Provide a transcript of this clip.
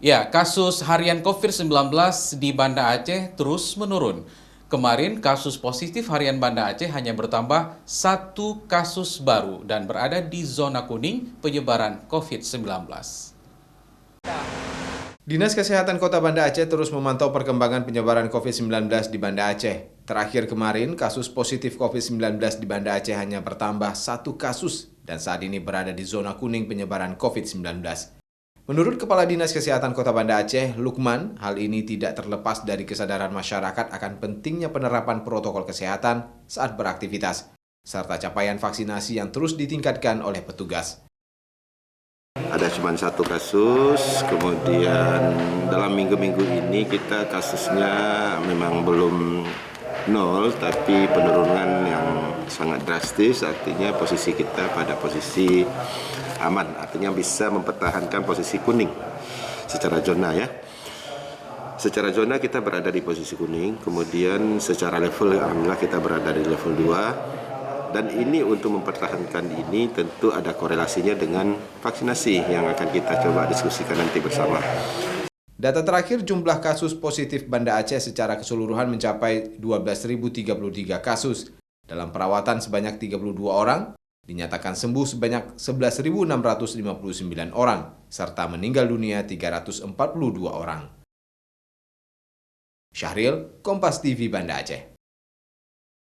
Ya, kasus harian COVID-19 di Banda Aceh terus menurun. Kemarin kasus positif harian Banda Aceh hanya bertambah 1 kasus baru dan berada di zona kuning penyebaran COVID-19. Dinas Kesehatan Kota Banda Aceh terus memantau perkembangan penyebaran COVID-19 di Banda Aceh. Terakhir kemarin, kasus positif COVID-19 di Banda Aceh hanya bertambah 1 kasus dan saat ini berada di zona kuning penyebaran COVID-19. Menurut Kepala Dinas Kesehatan Kota Banda Aceh, Lukman, hal ini tidak terlepas dari kesadaran masyarakat akan pentingnya penerapan protokol kesehatan saat beraktivitas, serta capaian vaksinasi yang terus ditingkatkan oleh petugas. Ada cuma 1 kasus, kemudian dalam minggu-minggu ini kita kasusnya memang belum nol, tapi penurunan yang sangat drastis, artinya posisi kita pada posisi aman, artinya bisa mempertahankan posisi kuning secara zona ya. Secara zona kita berada di posisi kuning, kemudian secara level alhamdulillah kita berada di level 2. Dan ini untuk mempertahankan ini tentu ada korelasinya dengan vaksinasi yang akan kita coba diskusikan nanti bersama. Data terakhir jumlah kasus positif Banda Aceh secara keseluruhan mencapai 12.033 kasus. Dalam perawatan sebanyak 32 orang, dinyatakan sembuh sebanyak 11.659 orang, serta meninggal dunia 342 orang. Syahril, Kompas TV Banda Aceh.